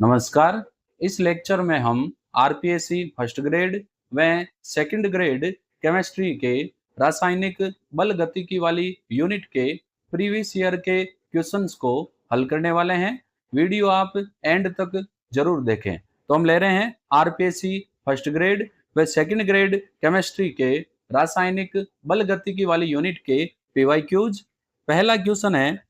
नमस्कार। इस लेक्चर में हम आरपीएससी फर्स्ट ग्रेड व सेकंड ग्रेड केमिस्ट्री के रासायनिक बल गतिकी वाली यूनिट के प्रीवियस ईयर के क्वेश्चंस को हल करने वाले हैं। वीडियो आप एंड तक जरूर देखें। तो हम ले रहे हैं आरपीएससी फर्स्ट ग्रेड व सेकंड ग्रेड केमिस्ट्री के रासायनिक बल गतिकी वाली यूनिट के पीवाईक्यूज। पहला क्वेश्चन है,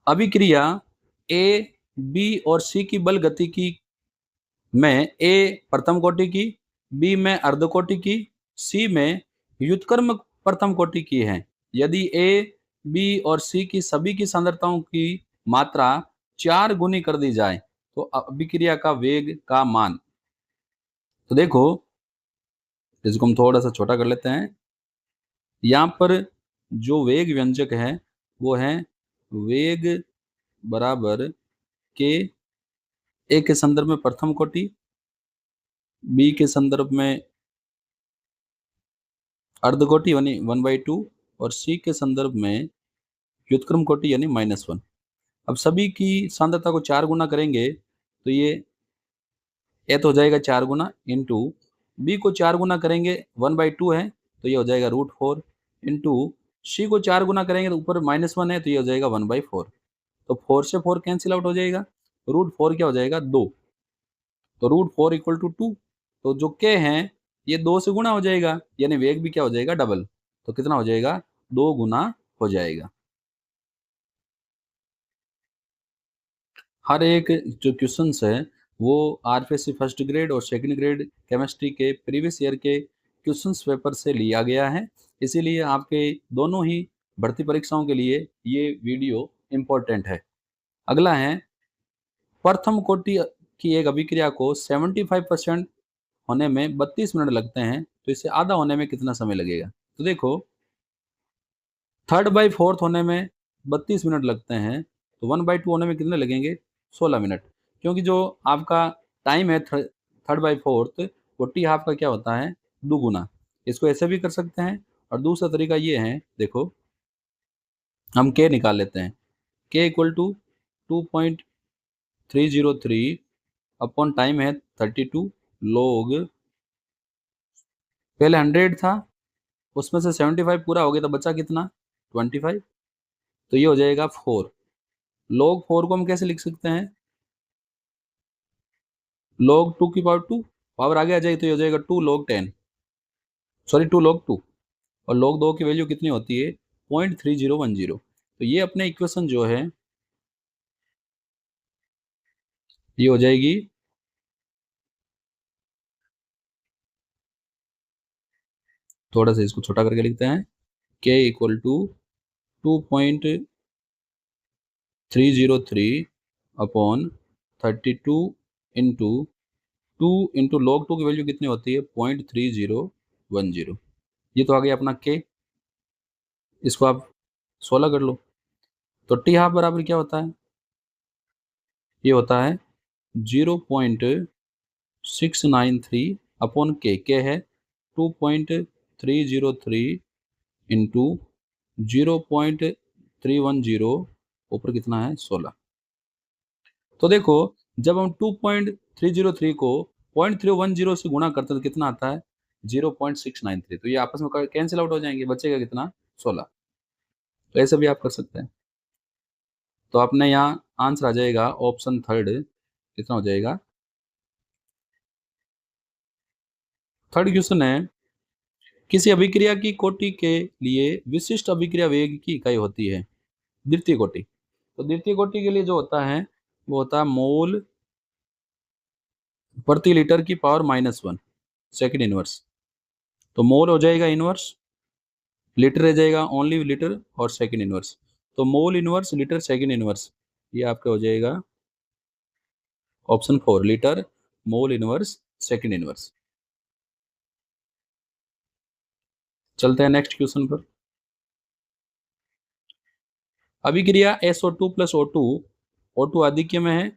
अभिक्रिया ए, बी और सी की बल गतिकी में ए प्रथम कोटि की, बी में अर्ध कोटि की, सी में व्युत्क्रम प्रथम कोटि की है। यदि ए, बी और सी की सभी की सांद्रताओं की मात्रा 4 गुनी कर दी जाए तो अभिक्रिया का वेग का मान। तो देखो, इसको हम थोड़ा सा छोटा कर लेते हैं। यहाँ पर जो वेग व्यंजक है वो है वेग बराबर के ए के संदर्भ में प्रथम कोटि, बी के संदर्भ में अर्ध कोटि यानी 1/2 और सी के संदर्भ में व्युत्क्रम कोटि यानी -1। अब सभी की सांद्रता को 4 गुना करेंगे तो ये ए तो हो जाएगा 4 गुना, इंटू बी को 4 गुना करेंगे 1/2 है तो ये हो जाएगा √4, इंटू सी को 4 गुना करेंगे तो ऊपर -1 है तो ये हो जाएगा 1/4। तो 4 से 4 कैंसिल आउट हो जाएगा, √4 क्या हो जाएगा 2, तो √4 = 2। तो जो के हैं ये 2 से गुना हो जाएगा यानी वेग भी क्या हो जाएगा डबल, तो कितना हो जाएगा 2 गुना हो जाएगा। हर एक जो क्वेश्चंस है वो आरपीएससी फर्स्ट ग्रेड और सेकंड ग्रेड केमिस्ट्री के प्रीवियस ईयर के क्वेश्चंस पेपर से लिया गया है, इसीलिए आपके दोनों ही भर्ती परीक्षाओं के लिए ये वीडियो इम्पोर्टेंट है। अगला है, प्रथम कोटि की एक अभिक्रिया को 75% होने में 32 मिनट लगते हैं तो इसे आधा होने में कितना समय लगेगा। तो देखो, 3/4 होने में 32 मिनट लगते हैं तो 1/2 होने में कितने लगेंगे 16 मिनट, क्योंकि जो आपका टाइम है 3/4 वो टी हाफ का क्या होता है दुगुना। इसको ऐसे भी कर सकते हैं और दूसरा तरीका ये है, देखो हम के निकाल लेते हैं। के = 2.303 अपॉन टाइम है 32 लोग पहले 100 था उसमें से 75 पूरा हो गया तो बचा कितना 25, तो ये हो जाएगा 4। log 4 को हम कैसे लिख सकते हैं, log 2 की पावर 2 पावर आगे आ जाएगी तो ये हो जाएगा 2 log 10, सॉरी 2 log 2, और log 2 की वैल्यू कितनी होती है 0.3010। तो ये अपने इक्वेशन जो है ये हो जाएगी थोड़ा सा इसको छोटा करके लिखते हैं, k = 2.303 upon 32 into 2 into log 2 की वैल्यू कितनी होती है 0.3010। ये तो आ गया अपना k, इसको आप 16 कर लो तो टी हाफ बराबर क्या होता है, ये होता है 0.693 अपॉन के है 2.303 इंटू 0.310 ऊपर कितना है 16। तो देखो, जब हम 2.303 को 0.310 से गुणा करते हैं तो कितना आता है 0.693, तो ये आपस में कैंसिल आउट हो जाएंगे, बचेगा कितना 16। तो ऐसे भी आप कर सकते हैं। तो अपने यहाँ आंसर आ जाएगा ऑप्शन थर्ड, कितना हो जाएगा। थर्ड क्वेश्चन है, किसी अभिक्रिया की कोटि के लिए विशिष्ट अभिक्रिया वेग की इकाई होती है द्वितीय कोटि। तो द्वितीय कोटि के लिए जो होता है वो होता है मोल प्रति लीटर की पावर -1 सेकंड इनवर्स। तो मोल हो जाएगा इनवर्स, लीटर रह जाएगा ओनली लीटर और सेकंड इनवर्स। तो mole inverse litre second inverse ये आपका हो जाएगा option 4, litre mole inverse second inverse. चलते हैं नेक्स्ट क्वेश्चन पर। अभिक्रिया SO2 + O2, O2 आधिक्य में है,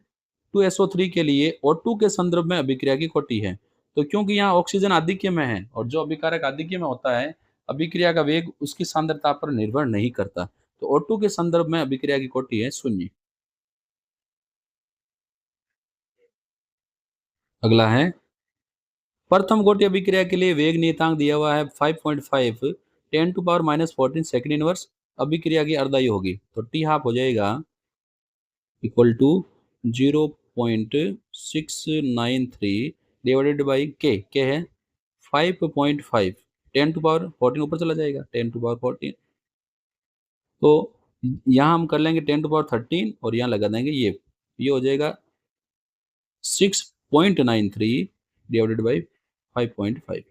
2SO3 के लिए O2 के संदर्भ में अभिक्रिया की कोटि है। तो क्योंकि यहाँ ऑक्सीजन आधिक्य में है और जो अभिकारक आधिक्य में होता है अभिक्रिया का वेग उसकी सांद्रता पर निर्भर नहीं करता, तो O2 के संदर्भ में अभिक्रिया की कोटि है 0। अगला है प्रथम कोटि अभिक्रिया के लिए वेग नियतांक दिया हुआ है 5.5, 10⁻⁻14 सेकेंड इनवर्स। अभिक्रिया की अर्धायु होगी तो टी हाफ हो जाएगा इक्वल टू 0.693 डिवाइडेड बाई के है 5.5, 10⁻14 ऊपर चला जाएगा 10⁻14, तो यहाँ हम कर लेंगे 10⁻13 और यहाँ लगा देंगे ये हो जाएगा 6.93 डिवाइडेड बाई 5.5,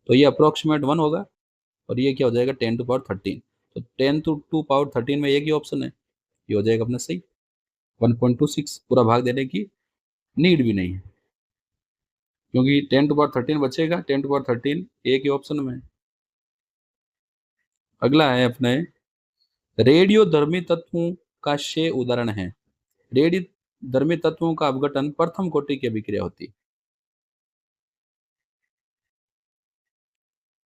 तो ये अप्रोक्सीमेट 1 होगा और ये क्या हो जाएगा 10⁻13, तो 10⁻13 में एक ही ऑप्शन है, ये हो जाएगा अपना सही। 1.26 पूरा भाग देने की नीड भी नहीं है क्योंकि 10⁻13 बचेगा, 10⁻13 एक ही ऑप्शन में है। अगला है अपने रेडियोधर्मी तत्वों का शेष उदाहरण है। रेडियोधर्मी तत्वों का अपघटन प्रथम कोटि की अभिक्रिया होती है।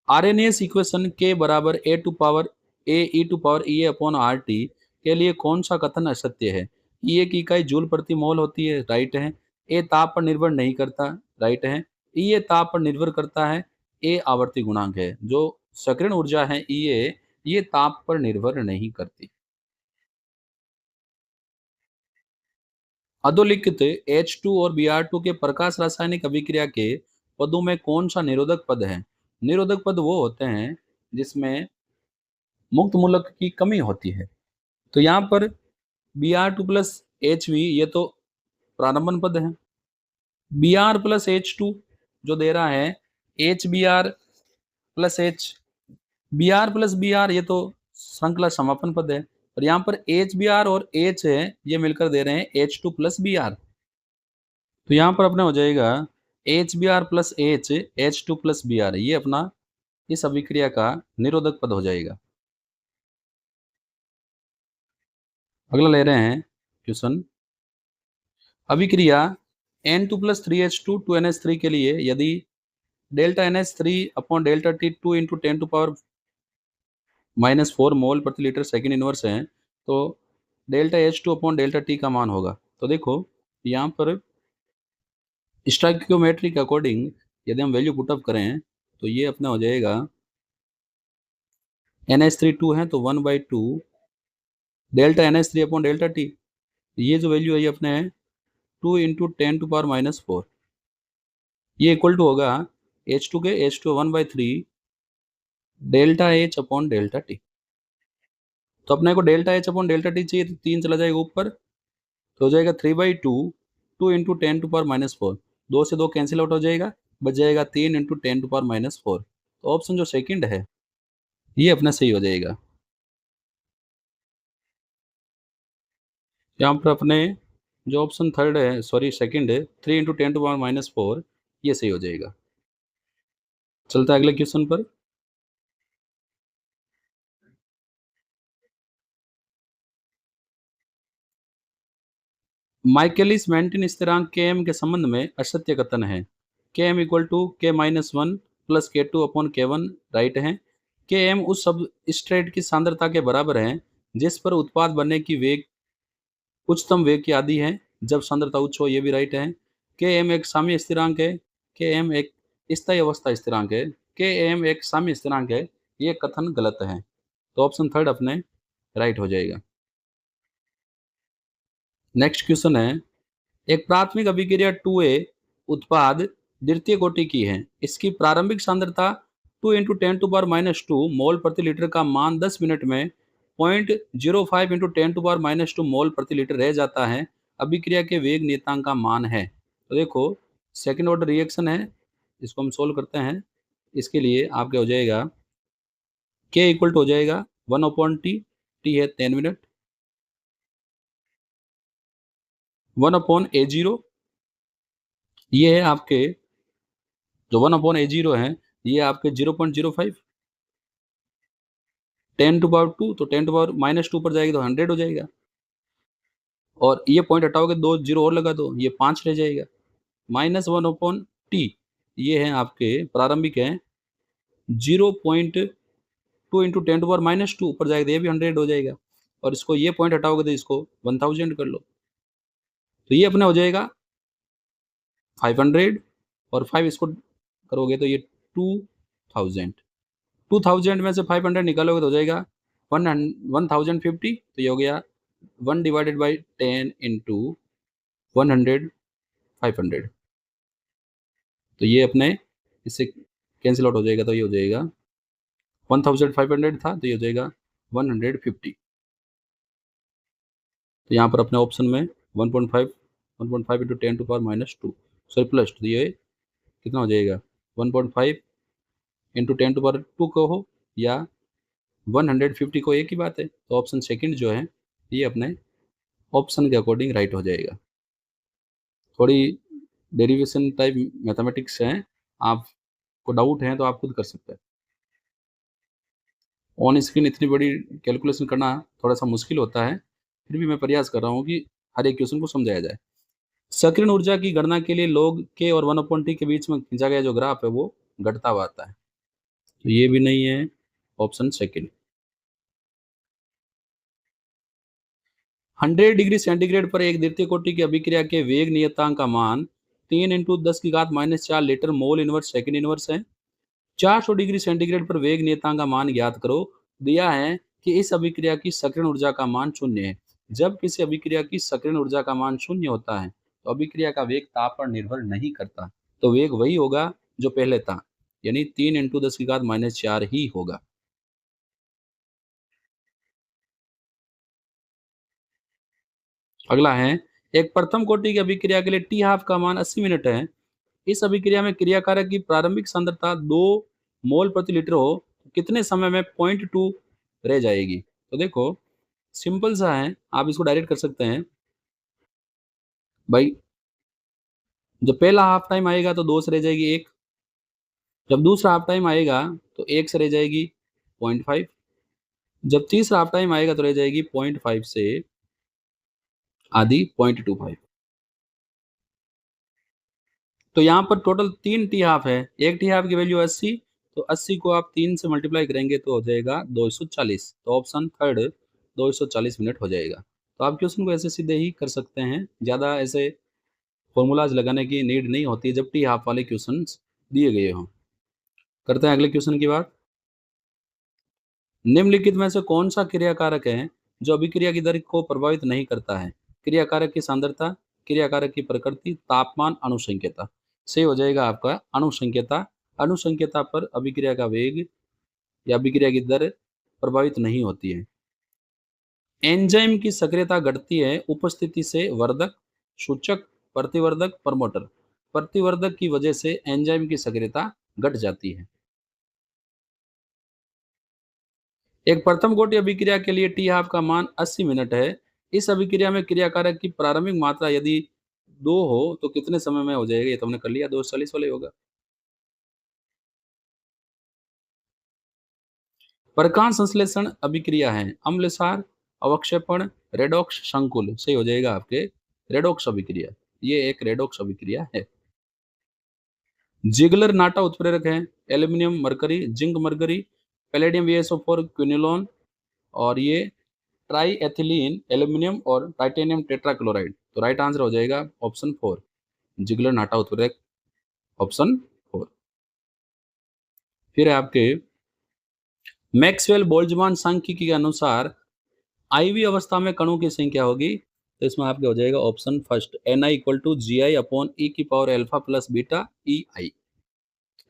आरएनएस इक्वेशन के बराबर ए अपॉन आर टी के लिए कौन सा कथन असत्य है? ए की इकाई जूल प्रति मोल होती है, राइट है। ए ताप पर निर्भर नहीं करता, राइट है। ये ताप पर निर्भर करता है, ए आवर्ती गुणांक है। जो सक्रियण ऊर्जा है ये ताप पर निर्भर नहीं करती। अधोलिखित H2 और Br2 के प्रकाश रासायनिक अभिक्रिया के पदों में कौन सा निरोधक पद है? निरोधक पद वो होते हैं जिसमें मुक्त मूलक की कमी होती है। तो यहाँ पर Br2 प्लस HV ये तो प्रारंभन पद है। Br प्लस H2 जो दे रहा है HBr plus H, Br plus Br ये तो श्रृंखला समापन पद है। और यहाँ पर HBr और H है ये मिलकर दे रहे हैं H2 प्लस Br, तो यहाँ पर अपने हो जाएगा HBr plus H2 plus Br, ये अपना इस अभिक्रिया का निरोधक पद हो जाएगा। अगला ले रहे हैं क्वेश्चन, अभिक्रिया N2 प्लस 3H2 2NH3 के लिए यदि delta NH3 upon delta T 2 into 10⁻⁻4 मोल प्रति लीटर सेकेंड इनवर्स है, तो delta H2 upon delta T का मान होगा। तो देखो यहाँ पर स्टोइकियोमेट्री के अकॉर्डिंग यदि हम वैल्यू पुटअप करें तो ये अपना हो जाएगा NH3 2 है तो 1/2 delta NH3 upon delta T, ये जो वैल्यू है ये अपने है 2 इंटू 10⁻⁻4, ये इक्वल टू होगा H2 के H2 1/3 delta H upon delta T। तो अपने को delta H upon delta T चाहिए, तो 3 चला जाएगा ऊपर तो हो जाएगा 3/2 2 इंटू 10⁻⁻4, 2 से 2 कैंसिल आउट हो जाएगा, बच जाएगा 3 इंटू 10⁻⁻4। तो ऑप्शन जो सेकंड है ये अपना सही हो जाएगा। यहाँ पर अपने जो ऑप्शन थर्ड है सॉरी सेकंड है 3 इंटू 10⁻⁻4 ये सही हो जाएगा। चलता है अगले क्वेश्चन पर। माइकेलिस मेंटेन स्थिरांक Km के संबंध में असत्य कथन है। Km equal to K-1 plus K2 upon K1, right है। Km उस सबस्ट्रेट की सांद्रता के बराबर है जिस पर उत्पाद बनने की वेग उच्चतम वेग की आदि है जब सांद्रता उच्च हो, ये भी राइट है। Km एक साम्य स्थिरांक है, Km एक स्थायी अवस्था स्थिरांक है, Km एक साम्य स्थिरांक है, ये कथन गलत है। तो ऑप्शन थर्ड अपने राइट हो जाएगा। नेक्स्ट क्वेश्चन है, एक प्राथमिक अभिक्रिया 2A उत्पाद द्वितीय कोटि की है, इसकी प्रारंभिक सांद्रता 2 इंटू 10⁻⁻2 मोल प्रति लीटर का मान 10 मिनट में 0.05 इंटू 10⁻⁻2 मोल प्रति लीटर रह जाता है। अभिक्रिया के वेग नियतांक का मान है। तो देखो सेकंड ऑर्डर रिएक्शन है, इसको हम सोल्व करते हैं। इसके लिए आपके हो जाएगा के इक्वल टू हो जाएगा 1/T, टी है 10 मिनट, 1/A0 ये है आपके जो 1/A0 है ये आपके 0.05, 10⁻2 तो 10⁻⁻2 पर जाएगी तो 100 हो जाएगा, और ये पॉइंट हटाओगे 2 जीरो और लगा दो ये 5 रह जाएगा, -1/T ये है आपके प्रारंभिक है 0.2 इंटू 10⁻⁻2 ऊपर जाएगा तो ये भी 100 हो जाएगा, और इसको ये पॉइंट हटाओगे तो इसको 1000 कर लो, तो ये अपना हो जाएगा 500 और 5 इसको करोगे तो ये 2000। 2000 में से 500 निकालोगे तो हो जाएगा 1050। तो ये हो गया 1/10 इंटू 100 500। तो ये अपने इससे कैंसिल आउट हो जाएगा, तो ये हो जाएगा 1500 था, तो ये हो जाएगा 150। तो यहाँ पर अपने ऑप्शन में 1.5 इंटू 10⁻² सॉरी प्लस, तो ये कितना हो जाएगा 1.5 इंटू 10⁻² कहो या 150 को, एक ही बात है। तो ऑप्शन सेकंड जो है ये अपने ऑप्शन के अकॉर्डिंग राइट हो जाएगा। थोड़ी डेरिवेशन टाइप मैथमेटिक्स है, आपको डाउट है तो आप खुद कर सकते हैं। ऑन स्क्रीन इतनी बड़ी कैलकुलेशन करना थोड़ा सा मुश्किल होता है, फिर भी मैं प्रयास कर रहा हूँ कि हर एक क्वेश्चन को समझाया जाए। सक्रिय ऊर्जा की गणना के लिए log k और 1/t के बीच में खींचा गया जो ग्राफ है वो घटता हुआ आता है, तो ये भी नहीं है, ऑप्शन सेकंड। 100 डिग्री सेंटीग्रेड पर एक द्वितीय कोटि की अभिक्रिया के वेग नियतांक का मान 3 into 10⁻⁴ litre mole inverse second inverse है। 400 डिग्री सेंटीग्रेड पर वेग नियतांक का मान ज्ञात करो। दिया है कि इस अभिक्रिया की सक्रिय ऊर्जा का मान 0 है। जब किसी अभिक्रिया की सक्रिय ऊर्जा का मान 0 होता है तो अभिक्रिया का वेग ताप पर निर्भर नहीं करता, तो वेग वही होगा जो पहले था, यानी 3 इंटू 10⁻⁴ ही होगा। अगला है, एक प्रथम कोटि की अभिक्रिया के लिए टी हाफ का मान 80 मिनट है। इस अभिक्रिया में क्रियाकारक की प्रारंभिक सांद्रता 2 मोल प्रति लीटर हो तो कितने समय में 0.2 रह जाएगी। तो देखो सिंपल सा है, आप इसको डायरेक्ट कर सकते हैं भाई। जब पहला हाफ टाइम आएगा तो 2 से रह जाएगी 1, जब दूसरा हाफ टाइम आएगा तो 1 से रह जाएगी 0.5, जब तीसरा हाफ टाइम आएगा तो रह जाएगी 0.5 से आधी 0.25। तो यहाँ पर टोटल 3 टी हाफ है, एक टी हाफ की वैल्यू 80, तो 80 को आप 3 से मल्टीप्लाई करेंगे तो हो जाएगा 240। तो ऑप्शन थर्ड 240 मिनट हो जाएगा। तो आप क्वेश्चन को ऐसे सीधे ही कर सकते हैं, ज़्यादा ऐसे फॉर्मूलाज लगाने की नीड नहीं होती जब टी हाफ वाले क्वेश्चन दिए गए हों। करते हैं अगले क्वेश्चन की बात। निम्नलिखित में से कौन सा क्रियाकारक है जो अभिक्रिया की दर को प्रभावित नहीं करता है? क्रियाकारक की सांद्रता, क्रियाकारक की प्रकृति, तापमान, अनुसंख्यता। सही हो जाएगा आपका अनुसंख्यता। अनुसंख्यता पर अभिक्रिया का वेग या अभिक्रिया की दर प्रभावित नहीं होती है। एंजाइम की सक्रियता घटती है उपस्थिति से वर्धक, सूचक, प्रतिवर्धक, प्रमोटर। प्रतिवर्धक की वजह से एंजाइम की सक्रियता घट जाती है। एक प्रथम कोटि अभिक्रिया के लिए टी हाफ का मान 80 मिनट है। इस अभिक्रिया में क्रियाकारक की प्रारंभिक मात्रा यदि 2 हो तो कितने समय में हो जाएगा? ये तो हमने कर लिया, 240 वाला ही होगा। प्रकाश संश्लेषण अभिक्रिया है अम्लसार, अवक्षेपण, रेडॉक्स, संकुल। सही हो जाएगा आपके रेडॉक्स अभिक्रिया। ये एक रेडॉक्स अभिक्रिया है। जिगलर नाटा उत्प्रेरक है aluminium mercury, zinc mercury, palladium VSO4 quinolone, और ये ट्राई एथिलीन एल्यूमिनियम और टाइटेनियम टेट्राक्लोराइड। तो राइट आंसर हो जाएगा ऑप्शन 4, जिगलर नाटा उत्प्रेरक, ऑप्शन 4। फिर है आपके मैक्सवेल बोल्ट्जमान सांख्यिकी के अनुसार IV अवस्था में कणों की संख्या होगी, तो इसमें आपके हो जाएगा option first Ni = GI/E⁴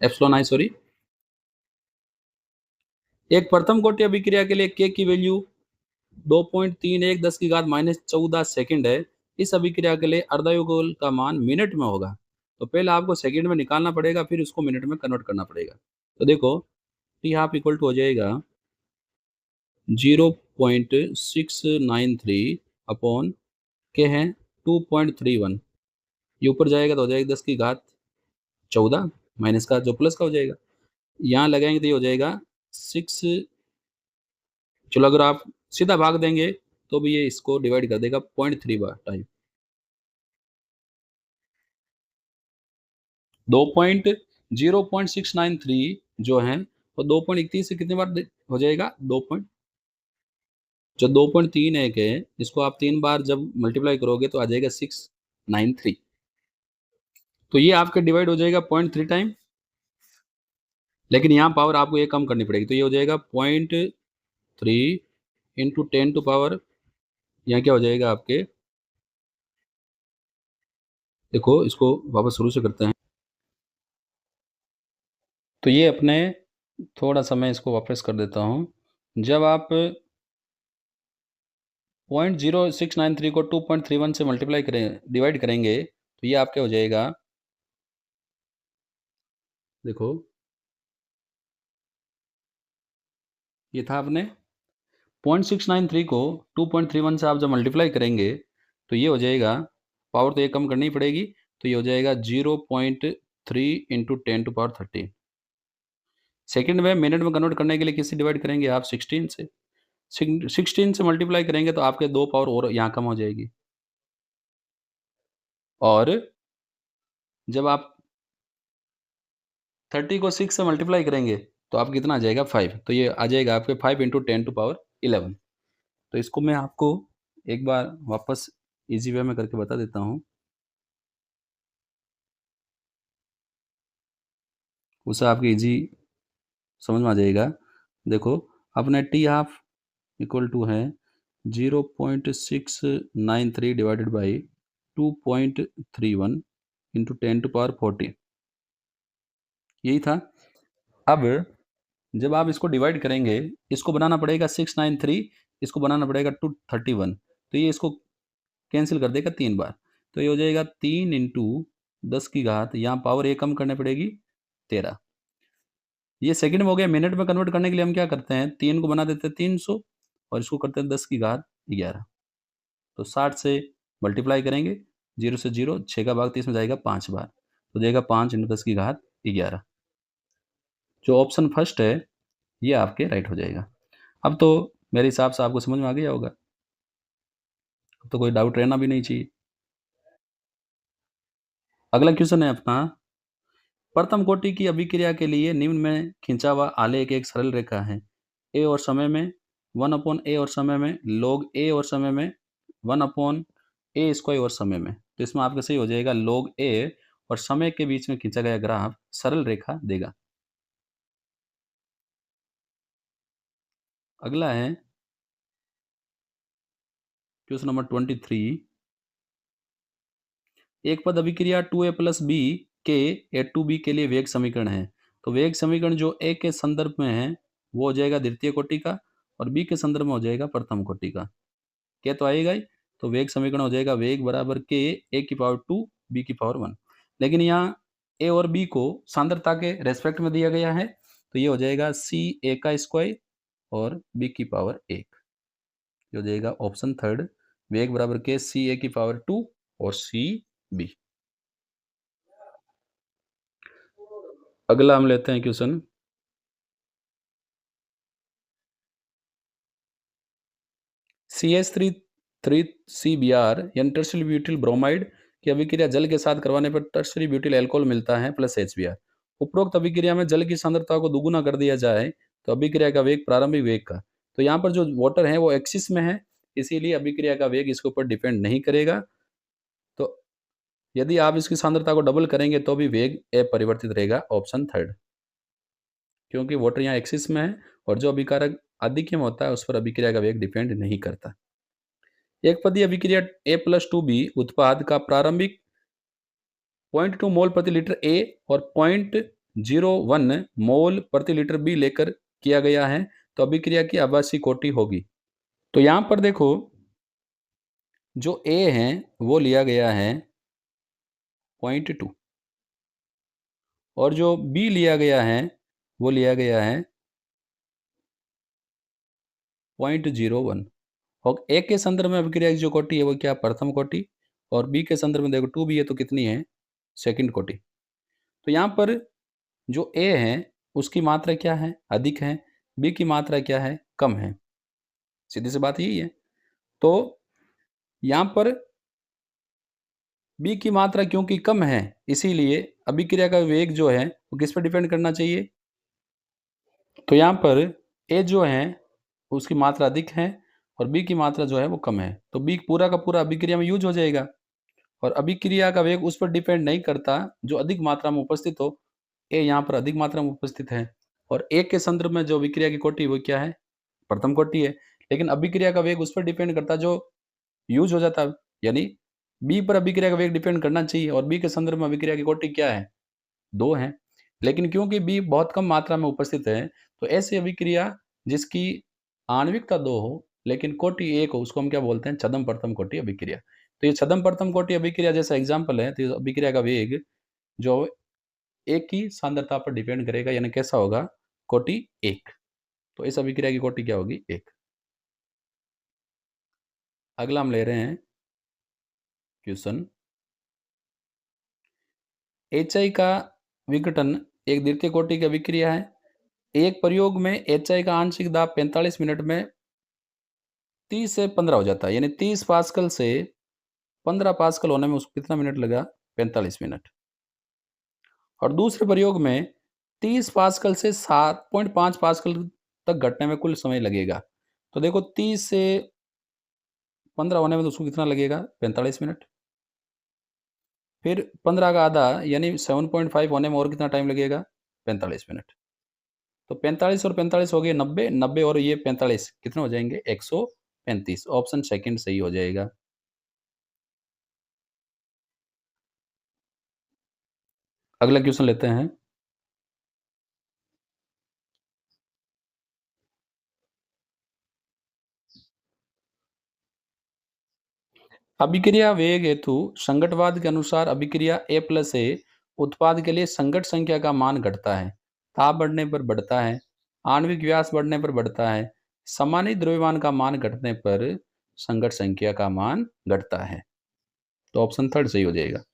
epsilon i sorry. एक प्रथम कोटि अभिक्रिया के लिए K की वैल्यू 2.31 10⁻14 सेकंड है। इस अभिक्रिया के लिए अर्धयुगल का मान मिनट में होगा, तो पहले आपको सेकंड में निकालना पड़ेगा, फिर उसको मिनट में कन्वर्ट करना पड़ेगा। तो देखो टी हाफ इक्वल टू हो जाएगा 0.693 अपॉन के है 2.31, ये ऊपर जाएगा तो हो जाएगा 10⁻14 माइनस का जो प्लस का हो जाएगा, यहाँ लगाएंगे तो ये हो जाएगा 6। चलो अगर आप सीधा भाग देंगे तो भी ये इसको डिवाइड कर देगा 0.3 बार टाइम। 0.693 जो है वो 2.31 से कितनी बार हो जाएगा 2 पॉइंट, जो 2.31 है इसको आप 3 बार जब मल्टीप्लाई करोगे तो आ जाएगा 693। तो ये आपके डिवाइड हो जाएगा 0.3 टाइम, लेकिन यहाँ पावर आपको ये कम करनी पड़ेगी, तो ये हो जाएगा 0.3 इंटू 10 टू पावर, यहाँ क्या हो जाएगा आपके, देखो इसको वापस शुरू से करते हैं। तो ये अपने, थोड़ा सा मैं इसको वापस कर देता हूँ। जब आप 0.0693 को 2.31 से मल्टीप्लाई करें, डिवाइड करेंगे, तो ये आपके हो जाएगा, देखो ये था आपने 0.693 को 2.31 से आप जब मल्टीप्लाई करेंगे, तो ये हो जाएगा, पावर तो ये कम करनी पड़ेगी, तो ये हो जाएगा 0.3 इंटू 10 टू पावर 13। सेकेंड में मिनट में कन्वर्ट करने के लिए किससे डिवाइड करेंगे आप, 16 से। 16 से मल्टीप्लाई करेंगे तो आपके 2 पावर और यहाँ कम हो जाएगी, और जब आप 30 को 6 से मल्टीप्लाई करेंगे तो आप कितना आ जाएगा, 5। तो ये आ जाएगा आपके 5 इंटू 10 टू पावर 11। तो इसको मैं आपको एक बार वापस इजी वे में करके बता देता हूँ, उससे आपके इजी समझ में आ जाएगा। देखो अपने टी हाफ इक्वल टू है 0.693 divided by 2.31 into 10 to power 40, यही था। अब जब आप इसको डिवाइड करेंगे, इसको बनाना पड़ेगा 693, इसको बनाना पड़ेगा 231, तो ये इसको कैंसिल कर देगा 3 बार, तो ये हो जाएगा 3 इंटू 10 की घात, यहाँ पावर ये कम करने पड़ेगी 13। ये सेकंड में हो गया। मिनट में कन्वर्ट करने के लिए हम क्या करते हैं, 3 को बना देते हैं 300 और इसको करते हैं 10 की घात 11। तो 60 से मल्टीप्लाई करेंगे, 0 से 0, 6 का भाग 30 में जाएगा 5 बार, तो देगा 5 इंटू 10 की घात 11। जो ऑप्शन फर्स्ट है ये आपके राइट हो जाएगा। अब तो मेरे हिसाब से आपको समझ में आ गया होगा, अब तो कोई डाउट रहना भी नहीं चाहिए। अगला क्वेश्चन है अपना, प्रथम कोटि की अभिक्रिया के लिए निम्न में खींचा हुआ आलेख एक सरल रेखा है। ए और समय में 1/a और समय में log a और समय में 1/a स्क्वायर और समय में, तो इसमें आपका सही हो जाएगा log a और समय के बीच में खींचा गया ग्राफ सरल रेखा देगा। अगला है क्वेश्चन नंबर 23, एक पद अभिक्रिया 2a प्लस बी के ए टू बी के लिए वेग समीकरण है। तो वेग समीकरण जो ए के संदर्भ में है वो हो जाएगा द्वितीय कोटि का, और बी के संदर्भ में हो जाएगा प्रथम कोटि का। क्या तो आएगा ही, तो वेग समीकरण हो जाएगा वेग बराबर के ए की पावर 2 बी की पावर 1। लेकिन यहाँ ए और बी को सांद्रता के रेस्पेक्ट में दिया गया है, तो ये हो जाएगा सी ए का स्क्वायर और बी की पावर 1, जो जाएगा ऑप्शन थर्ड, वेग बराबर के सी ए की पावर 2 और सी बी। अगला हम लेते हैं क्वेश्चन, CH3 यानी टर्सरी ब्यूटिल ब्रोमाइड की अभिक्रिया जल के साथ करवाने पर टर्सरी ब्यूटिल अल्कोहल मिलता है प्लस HBr। उपरोक्त अभिक्रिया में जल की सांद्रता को दुगुना कर दिया जाए तो अभिक्रिया का वेग प्रारंभिक वेग का, तो यहाँ पर जो वाटर है वो एक्सिस में है, इसीलिए अभिक्रिया का वेग इसके ऊपर डिपेंड नहीं करेगा। तो यदि आप इसकी सांद्रता को डबल करेंगे तो भी वेग अपरिवर्तित रहेगा, ऑप्शन थर्ड, क्योंकि वाटर यहाँ एक्सिस में है और जो अभिकारक आधिक्य में होता है उस पर अभिक्रिया का वेग डिपेंड नहीं करता। एक पदीय अभिक्रिया A+2B उत्पाद का प्रारंभिक 0.2 मोल प्रति लीटर A और 0.01 मोल प्रति लीटर B लेकर किया गया है, तो अभिक्रिया की आभासी कोटि होगी। तो यहाँ पर देखो जो A है वो लिया गया है 0.2 और जो B लिया गया है वो लिया गया है 0.01, और ए के संदर्भ में अभिक्रिया की जो कोटि है वो क्या, प्रथम कोटि, और बी के संदर्भ में देखो 2B है तो कितनी है, सेकंड कोटि। तो यहाँ पर जो ए है उसकी मात्रा क्या है, अधिक है, बी की मात्रा क्या है, कम है, सीधी सी बात यही है। तो यहाँ पर बी की मात्रा क्योंकि कम है, इसीलिए अभिक्रिया का वेग जो है वो किस पर डिपेंड करना चाहिए, तो यहाँ पर ए जो है उसकी मात्रा अधिक है और बी की मात्रा जो है वो कम है, तो बी पूरा का पूरा अभिक्रिया में यूज हो जाएगा। और अभिक्रिया का वेग उस पर डिपेंड नहीं करता जो अधिक मात्रा में उपस्थित हो। ए यहाँ पर अधिक मात्रा में उपस्थित है और ए के संदर्भ में जो अभिक्रिया की कोटि वो क्या है, प्रथम कोटि है। लेकिन अभिक्रिया का वेग उस पर डिपेंड करता जो यूज हो जाता है, यानी बी पर अभिक्रिया का वेग डिपेंड करना चाहिए और बी के संदर्भ में अभिक्रिया की कोटि क्या है, 2 है। लेकिन क्योंकि बी बहुत कम मात्रा में उपस्थित है, तो ऐसी अभिक्रिया जिसकी आणविकता 2 हो लेकिन कोटि 1 हो, उसको हम क्या बोलते हैं, छद्म प्रथम कोटि अभिक्रिया। तो ये छद्म प्रथम कोटि अभिक्रिया जैसा एग्जाम्पल है, तो ये अभिक्रिया का वेग जो एक ही सांद्रता पर डिपेंड करेगा, यानी कैसा होगा, कोटि 1। तो इस अभिक्रिया की कोटि क्या होगी, 1। अगला हम ले रहे हैं क्वेश्चन, HI का विघटन एक द्वितीय कोटि की अभिक्रिया है। एक प्रयोग में HI का आंशिक दाब 45 मिनट में 30 से 15 हो जाता है, यानी 30 पास्कल से 15 पास्कल होने में उसको कितना मिनट लगा, 45 मिनट। और दूसरे प्रयोग में 30 पास्कल से 7.5 पास्कल तक घटने में कुल समय लगेगा। तो देखो 30 से 15 होने में तो उसको कितना लगेगा, 45 मिनट। फिर 15 का आधा यानी 7.5 होने में और कितना टाइम लगेगा, 45 मिनट। तो 45 और 45 हो गए 90, 90 और ये 45 कितने हो जाएंगे, 135। ऑप्शन सेकंड सही हो जाएगा। अगला क्वेश्चन लेते हैं, अभिक्रिया वेग हेतु संगतवाद के अनुसार अभिक्रिया A प्लस ए उत्पाद के लिए संगत संख्या का मान घटता है, ताप बढ़ने पर बढ़ता है, आणविक व्यास बढ़ने पर बढ़ता है, समानित द्रव्यमान का मान घटने पर संगत संख्या का मान घटता है। तो ऑप्शन थर्ड सही हो जाएगा।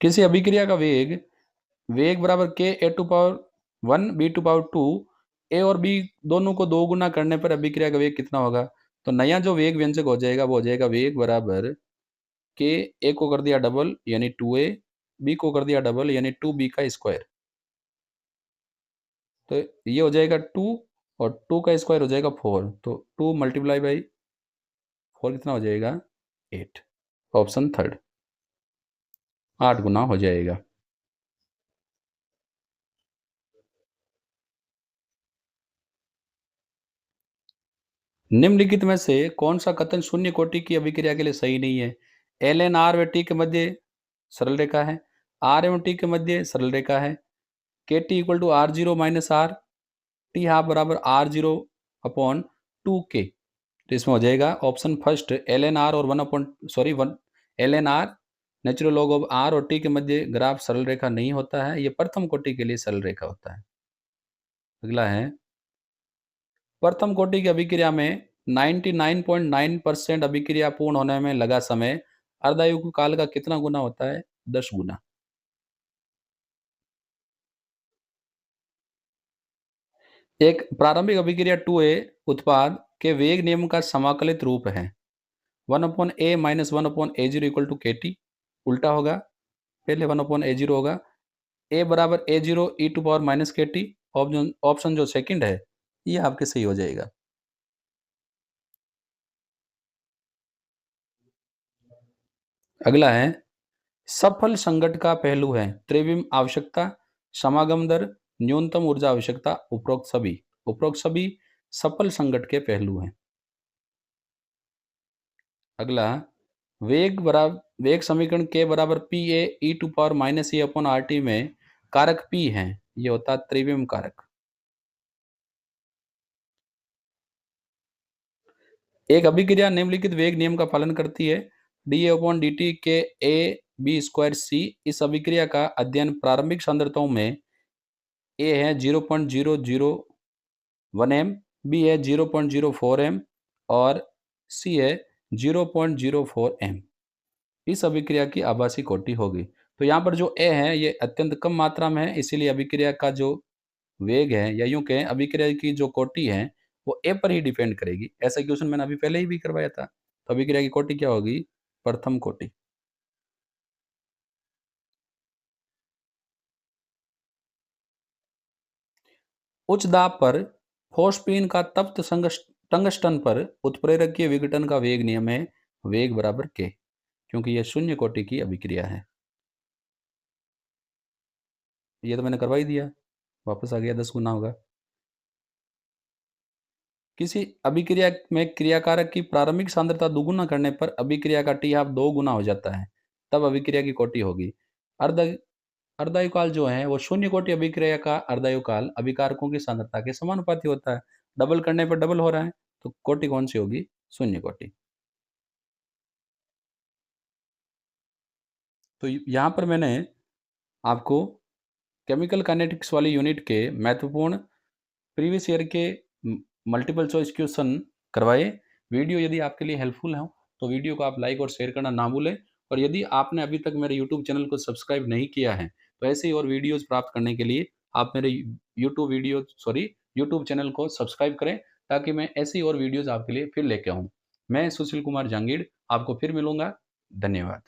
किसी अभिक्रिया का वेग वेग बराबर के A to power 1 B to power 2, ए और बी दोनों को 2 गुना करने पर अभिक्रिया का वेग कितना होगा। तो नया जो वेग व्यंजक हो जाएगा वो हो जाएगा वेग बराबर के ए को कर दिया डबल यानी 2a, बी को कर दिया डबल यानी 2b का स्क्वायर। तो ये हो जाएगा 2 और 2 का स्क्वायर हो जाएगा 4। तो 2 मल्टीप्लाई बाई 4 कितना हो जाएगा, 8। ऑप्शन थर्ड 8 गुना हो जाएगा। निम्नलिखित में से कौन सा कथन शून्य कोटि की अभिक्रिया के लिए सही नहीं है। एल एन आर व टी के मध्य सरल रेखा है, आर एवं टी के मध्य सरल रेखा है, k t equal to r zero minus r, t half बराबर आर जीरो अपॉन 2k। तो इसमें हो जाएगा option first l n r और 1 l n r natural log of r और टी के मध्य ग्राफ सरल रेखा नहीं होता है, ये प्रथम कोटि के लिए सरल रेखा होता है। अगला है, प्रथम कोटि की अभिक्रिया में 99.9% अभिक्रिया पूर्ण होने में लगा समय अर्धायु काल का कितना गुना होता है, 10 गुना। एक प्रारंभिक अभिक्रिया 2a उत्पाद के वेग नियम का समाकलित रूप है, 1/a minus 1/a zero equal to k t. उल्टा होगा, पहले 1/a जीरो होगा, a बराबर a zero e to power minus k t. Option option जो सेकंड है ये आपके सही हो जाएगा। अगला है, सफल संगत का पहलू है त्रिविम आवश्यकता, समागम दर, न्यूनतम ऊर्जा आवश्यकता, उपरोक्त सभी सफल संगत के पहलू हैं। अगला, वेग समीकरण के बराबर p a e to power minus a upon r t में कारक पी है, ये होता है त्रिविम कारक। एक अभिक्रिया निम्नलिखित वेग नियम का पालन करती है, D A upon D T के ए बी स्क्वायर सी। इस अभिक्रिया का अध्ययन प्रारंभिक सांद्रताओं में ए है 0.001 एम, बी है 0.04 एम और सी है 0.04 एम। इस अभिक्रिया की आभासी कोटि होगी। तो यहाँ पर जो ए है ये अत्यंत कम मात्रा में है, इसीलिए अभिक्रिया का जो वेग है या यूं कहें अभिक्रिया की जो कोटि है वो ए पर ही डिपेंड करेगी। ऐसा क्वेश्चन मैंने अभी पहले ही भी करवाया था। तो अभिक्रिया की कोटि क्या होगी, प्रथम कोटि। उच्च दाब पर फोस्फीन का तप्त टंगस्टन पर उत्प्रेरकीय विघटन का वेग नियम है वेग बराबर के, क्योंकि यह शून्य कोटि की अभिक्रिया है। ये तो मैंने करवा ही दिया, वापस आ गया 10 गुना होगा। किसी अभिक्रिया में क्रियाकारक की प्रारंभिक सांद्रता दुगुना करने पर अभिक्रिया का टी हाफ 2 गुना हो जाता है, तब अभिक्रिया की कोटि होगी। अर्ध अर्धायुकाल जो है वो शून्य कोटि अभिक्रिया का अर्धायुकाल अभिकारकों की सांद्रता के समानुपाती होता है। डबल करने पर डबल हो रहा है, तो कोटि कौन सी होगी? शून्य कोटि। तो यहाँ पर मैंने आपको केमिकल काइनेटिक्स वाली यूनिट के महत्वपूर्ण प्रीवियस ईयर के मल्टीपल चॉइस क्वेश्चन करवाए। वीडियो यदि आपके लिए हेल्पफुल हो तो वीडियो को आप लाइक और शेयर करना ना भूलें, और यदि आपने अभी तक मेरे यूट्यूब चैनल को सब्सक्राइब नहीं किया है तो ऐसे ही और वीडियोस प्राप्त करने के लिए आप मेरे यूट्यूब चैनल को सब्सक्राइब करें, ताकि मैं ऐसे ही और वीडियोस आपके लिए फिर लेके आऊँ। मैं सुशील कुमार जांगीड़ आपको फिर मिलूंगा। धन्यवाद।